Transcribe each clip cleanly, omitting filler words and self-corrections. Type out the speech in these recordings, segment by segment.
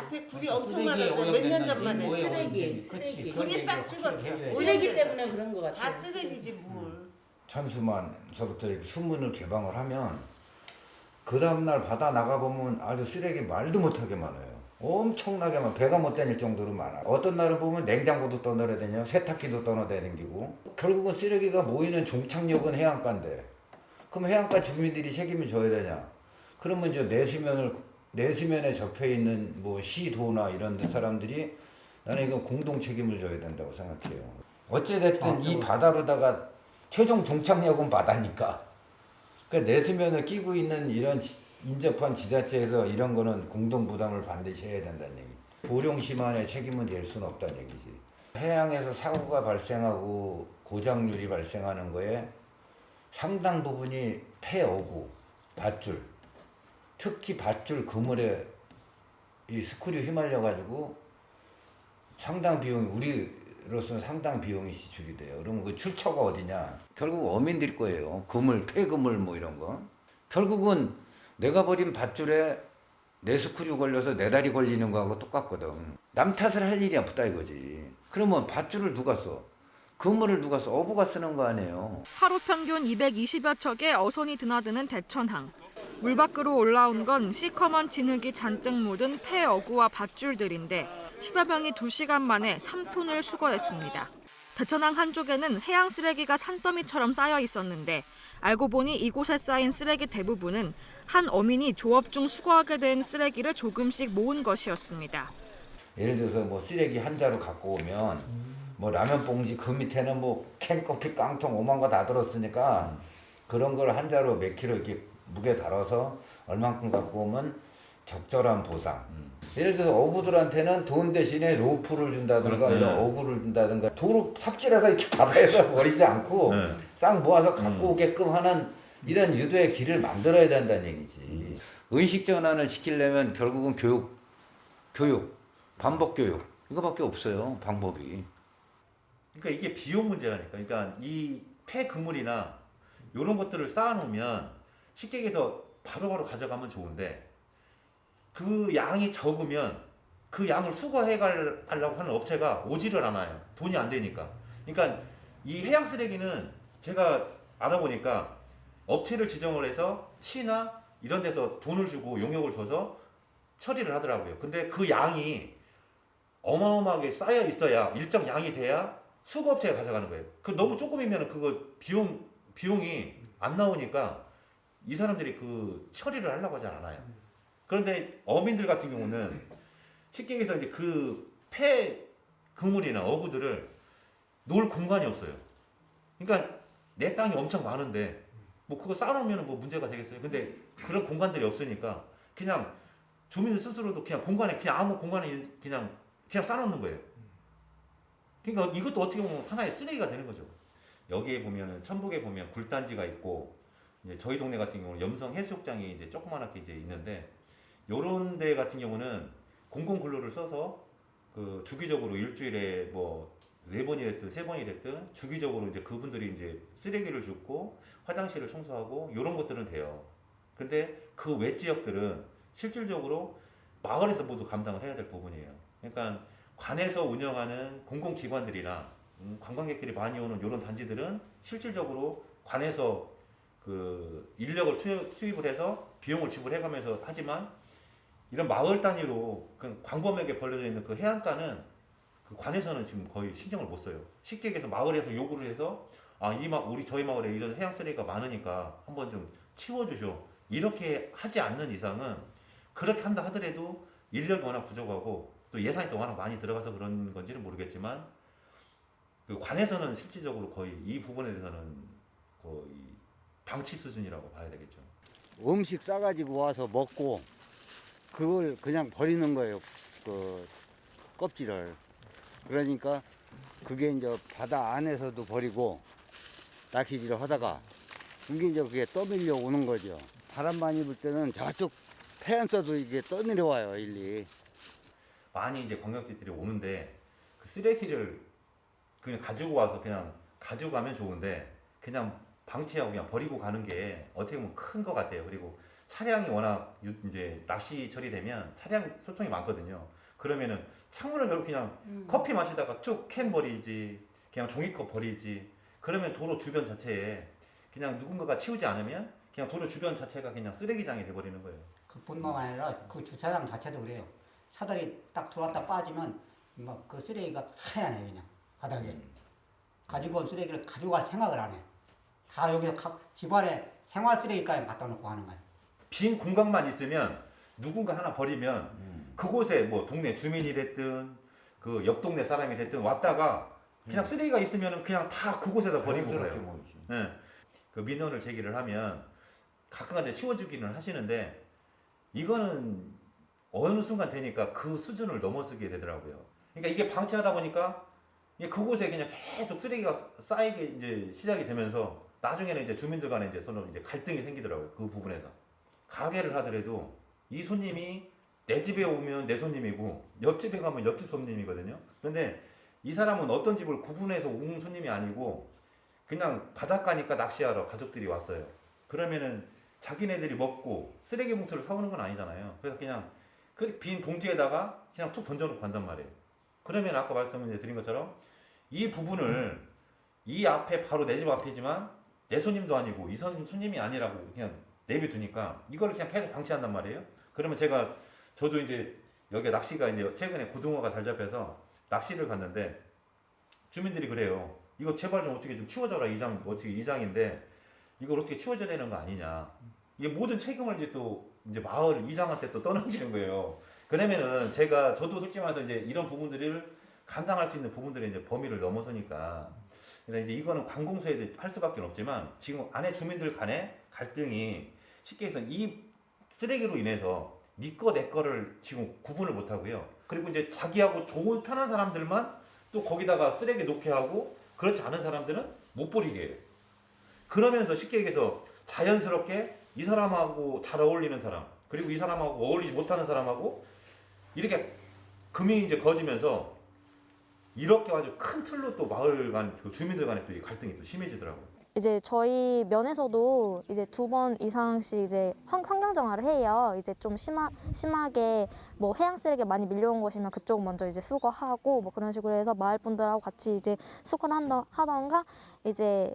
앞에 굴이 그러니까 엄청 쓰레기에 많았어요. 몇 년 오염됐는지 전만 뭐에 했어요. 쓰레기, 오염됐는지 쓰레기. 그치, 굴이 그런 싹 얘기가 죽었어. 확실히 해줘야 돼. 쓰레기 오염돼서. 때문에 그런 것 다 같아요. 쓰레기지 뭘. 천수만서부터 이렇게 수문을 개방을 하면 그 다음날 바다 나가보면 아주 쓰레기 말도 못하게 많아요. 엄청나게 많아. 배가 못 다닐 정도로 많아. 어떤 날은 보면 냉장고도 떠나야 되냐, 세탁기도 떠나야 되는기고. 결국은 쓰레기가 모이는 종착역은 해안가인데 그럼 해안가 주민들이 책임을 져야 되냐. 그러면 이제 내수면에 접해 있는 뭐 시도나 이런 데 사람들이 나는 이거 공동 책임을 져야 된다고 생각해요. 어찌됐든 이 바다로다가 최종 종착역은 바다니까. 그러니까 내수면을 끼고 있는 이런 인접한 지자체에서 이런 거는 공동 부담을 반드시 해야 된다는 얘기. 보령시만의 책임은 될 수는 없다는 얘기지. 해양에서 사고가 발생하고 고장률이 발생하는 거에 상당 부분이 폐어구, 밧줄, 특히 밧줄 그물에 이 스크류 휘말려 가지고 상당 비용이 우리로서는 상당 비용이 지출이 돼요. 그러면 그 출처가 어디냐? 결국 어민들 거예요. 그물, 폐그물 뭐 이런 거. 결국은 내가 버린 밧줄에 내 스크류 걸려서 내 다리 걸리는 거하고 똑같거든. 남 탓을 할 일이 없다 이거지. 그러면 밧줄을 누가 써? 그물을 누가 써? 어부가 쓰는 거 아니에요. 하루 평균 220여 척의 어선이 드나드는 대천항. 물 밖으로 올라온 건 시커먼 진흙이 잔뜩 묻은 폐어구와 밧줄들인데 10여 명이 2시간 만에 3톤을 수거했습니다. 대천항 한쪽에는 해양 쓰레기가 산더미처럼 쌓여 있었는데 알고 보니 이곳에 쌓인 쓰레기 대부분은 한 어민이 조업 중 수거하게 된 쓰레기를 조금씩 모은 것이었습니다. 예를 들어서 뭐 쓰레기 한 자루 갖고 오면 뭐 라면 봉지 그 밑에는 뭐 캔커피 깡통 오만 거 다 들었으니까 그런 걸 한 자루 몇 킬로 이렇게 무게 달아서 얼만큼 갖고 오면 적절한 보상. 예를 들어서 어부들한테는 돈 대신에 로프를 준다든가 네. 이런 어구를 준다든가 도로 삽질해서 이렇게 바다에서 버리지 않고 네. 싹 모아서 갖고 오게끔 하는 이런 유도의 길을 만들어야 된다는 얘기지. 의식 전환을 시키려면 결국은 교육, 반복 교육 이거밖에 없어요. 방법이. 그러니까 이게 비용 문제라니까. 그러니까 이 폐그물이나 이런 것들을 쌓아놓으면 쉽게 얘기해서 바로바로 가져가면 좋은데 그 양이 적으면 그 양을 수거해 가려고 하는 업체가 오지를 않아요. 돈이 안 되니까. 그러니까 이 해양 쓰레기는 제가 알아보니까 업체를 지정을 해서 시나 이런 데서 돈을 주고 용역을 줘서 처리를 하더라고요. 근데 그 양이 어마어마하게 쌓여 있어야 일정 양이 돼야 수거업체가 가져가는 거예요. 그 너무 조금이면 그거 비용이 안 나오니까 이 사람들이 그 처리를 하려고 하지 않아요. 그런데 어민들 같은 경우는 쉽게 얘기해서 이제 그 폐 그물이나 어구들을 놓을 공간이 없어요. 그러니까 내 땅이 엄청 많은데 뭐 그거 쌓아놓으면 뭐 문제가 되겠어요. 근데 그런 공간들이 없으니까 그냥 주민들 스스로도 그냥 공간에 그냥 아무 공간에 그냥 쌓아놓는 거예요. 그러니까 이것도 어떻게 보면 하나의 쓰레기가 되는 거죠. 여기에 보면은 천북에 보면 굴단지가 있고 이제 저희 동네 같은 경우는 염성 해수욕장이 이제 조그맣게 이제 있는데 요런 데 같은 경우는 공공 근로를 써서 그 주기적으로 일주일에 뭐 4번이 됐든 3번이 됐든 주기적으로 이제 그분들이 이제 쓰레기를 줍고 화장실을 청소하고 요런 것들은 돼요. 근데 그 외 지역들은 실질적으로 마을에서 모두 감당을 해야 될 부분이에요. 그러니까 관에서 운영하는 공공기관들이나 관광객들이 많이 오는 이런 단지들은 실질적으로 관에서 그 인력을 투입을 해서 비용을 지불해가면서 하지만 이런 마을 단위로 그 광범위하게 벌려져 있는 그 해안가는 그 관에서는 지금 거의 신경을 못 써요. 쉽게 얘기해서 마을에서 요구를 해서 저희 마을에 이런 해양 쓰레기가 많으니까 한번 좀 치워주셔. 이렇게 하지 않는 이상은 그렇게 한다 하더라도 인력이 워낙 부족하고 또 예산이 또 워낙 많이 들어가서 그런 건지는 모르겠지만 그 관에서는 실질적으로 거의 이 부분에 대해서는 거의 방치 수준이라고 봐야 되겠죠. 음식 싸가지고 와서 먹고 그걸 그냥 버리는 거예요. 그 껍질을. 그러니까 그게 이제 바다 안에서도 버리고 낚시질을 하다가 이게 이제 그게 떠밀려 오는 거죠. 바람 많이 불 때는 저쪽 해안서도 이게 떠내려와요, 일리. 많이 이제 관광객들이 오는데 그 쓰레기를 그냥 가지고 와서 그냥 가지고 가면 좋은데 그냥 방치하고 그냥 버리고 가는 게 어떻게 보면 큰 것 같아요. 그리고 차량이 워낙 이제 낚시철이 되면 차량 소통이 많거든요. 그러면은 창문을 열고 그냥 커피 마시다가 쭉 캔 버리지, 그냥 종이컵 버리지. 그러면 도로 주변 자체에 그냥 누군가가 치우지 않으면 그냥 도로 주변 자체가 그냥 쓰레기장이 돼버리는 거예요. 그뿐만 아니라 그 주차장 자체도 그래요. 차들이 딱 들어왔다 빠지면 막 그 쓰레기가 하얀해 그냥 바닥에. 가지고 온 쓰레기를 가져갈 생각을 안 해. 다 여기서 집안에 생활 쓰레기까지 갖다 놓고 하는 거야. 빈 공간만 있으면 누군가 하나 버리면 그곳에 뭐 동네 주민이 됐든 그 옆 동네 사람이 됐든 왔다가 그냥 쓰레기가 있으면 그냥 다 그곳에다 버리고 자연스럽게 그래요. 모이지. 네. 그 민원을 제기를 하면 가끔가다 치워주기는 하시는데 이거는 어느 순간 되니까 그 수준을 넘어서게 되더라고요. 그러니까 이게 방치하다 보니까 이게 그곳에 그냥 계속 쓰레기가 쌓이게 이제 시작이 되면서 나중에는 이제 주민들 간에 이제 서로 이제 갈등이 생기더라고요. 그 부분에서. 가게를 하더라도 이 손님이 내 집에 오면 내 손님이고 옆집에 가면 옆집 손님이거든요. 그런데 이 사람은 어떤 집을 구분해서 온 손님이 아니고 그냥 바닷가니까 낚시하러 가족들이 왔어요. 그러면은 자기네들이 먹고 쓰레기 봉투를 사오는 건 아니잖아요. 그래서 그냥 그 빈 봉지에다가 그냥 툭 던져놓고 간단 말이에요. 그러면 아까 말씀드린 것처럼 이 부분을 이 앞에 바로 내 집 앞이지만 내 손님도 아니고 이 손님이 아니라고 그냥 내비두니까 이걸 그냥 계속 방치한단 말이에요. 그러면 저도 이제 여기 낚시가 이제 최근에 고등어가 잘 잡혀서 낚시를 갔는데 주민들이 그래요. 이거 제발 좀 어떻게 좀 치워줘라. 어떻게 이장인데 이걸 어떻게 치워줘야 되는 거 아니냐. 이게 모든 책임을 이제 또 이제 마을 이장한테 또 떠넘기는 거예요. 그러면은 저도 솔직히 말해서 이제 이런 부분들을 감당할 수 있는 부분들이 이제 범위를 넘어서니까. 그래서 이제 이거는 관공서에 할 수밖에 없지만 지금 안에 주민들 간의 갈등이 쉽게 해서 이 쓰레기로 인해서 네 거 내 거를 지금 구분을 못 하고요. 그리고 이제 자기하고 좋은 편한 사람들만 또 거기다가 쓰레기 놓게 하고 그렇지 않은 사람들은 못 버리게 해요. 그러면서 쉽게 얘기해서 자연스럽게 이 사람하고 잘 어울리는 사람 그리고 이 사람하고 어울리지 못하는 사람하고 이렇게 금이 이제 거지면서 이렇게 아주 큰 틀로 또 마을 간 그 주민들 간에 또 이 갈등이 또 심해지더라고요. 이제 저희 면에서도 이제 2번 이상씩 이제 환경 정화를 해요. 이제 좀 심하게 뭐 해양 쓰레기 많이 밀려온 것이면 그쪽 먼저 이제 수거하고 뭐 그런 식으로 해서 마을 분들하고 같이 이제 수거를 하던가 이제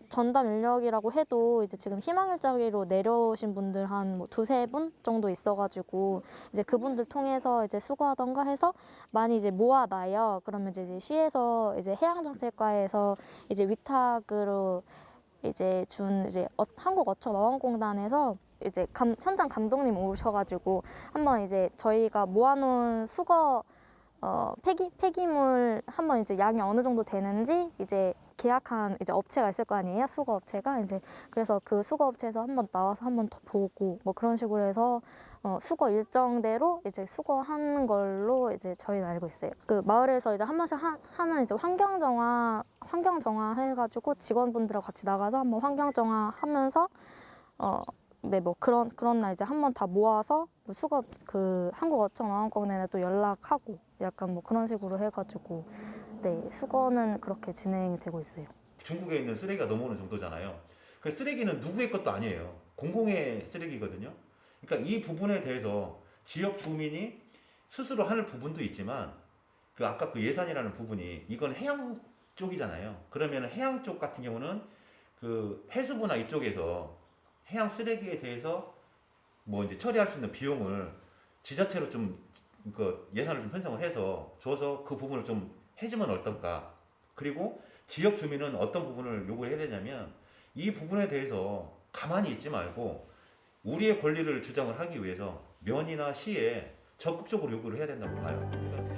전담 인력이라고 해도 이제 지금 희망일자리로 내려오신 분들 한 뭐 2-3분 정도 있어가지고 이제 그분들 통해서 이제 수거하던가 해서 많이 이제 모아놔요. 그러면 이제 시에서 이제 해양정책과에서 이제 위탁으로 이제 준 이제 한국어촌어원공단에서 이제 현장 감독님 오셔가지고 한번 이제 저희가 모아놓은 수거 폐기물 한번 이제 양이 어느 정도 되는지 이제 계약한 이제 업체가 있을 거 아니에요. 수거 업체가 이제 그래서 그 수거 업체에서 한번 나와서 한번 더 보고 뭐 그런 식으로 해서 수거 일정대로 이제 수거하는 걸로 이제 저희는 알고 있어요. 그 마을에서 이제 한 번씩 하는 이제 환경 정화 해가지고 직원분들하고 같이 나가서 한번 환경 정화 하면서 네, 뭐 그런 날 이제 한번 다 모아서 뭐 수거 그 한국어촌어원공단에 또 연락하고 약간 뭐 그런 식으로 해가지고 네 수거는 그렇게 진행이 되고 있어요. 중국에 있는 쓰레기가 넘어오는 정도잖아요. 그 쓰레기는 누구의 것도 아니에요. 공공의 쓰레기거든요. 그러니까 이 부분에 대해서 지역 주민이 스스로 하는 부분도 있지만 그 아까 그 예산이라는 부분이 이건 해양 쪽이잖아요. 그러면 해양 쪽 같은 경우는 그 해수부나 이쪽에서 해양 쓰레기에 대해서 뭐 이제 처리할 수 있는 비용을 지자체로 좀 그 예산을 좀 편성을 해서 줘서 그 부분을 좀 해주면 어떨까. 그리고 지역 주민은 어떤 부분을 요구해야 되냐면 이 부분에 대해서 가만히 있지 말고 우리의 권리를 주장을 하기 위해서 면이나 시에 적극적으로 요구를 해야 된다고 봐요. 그러니까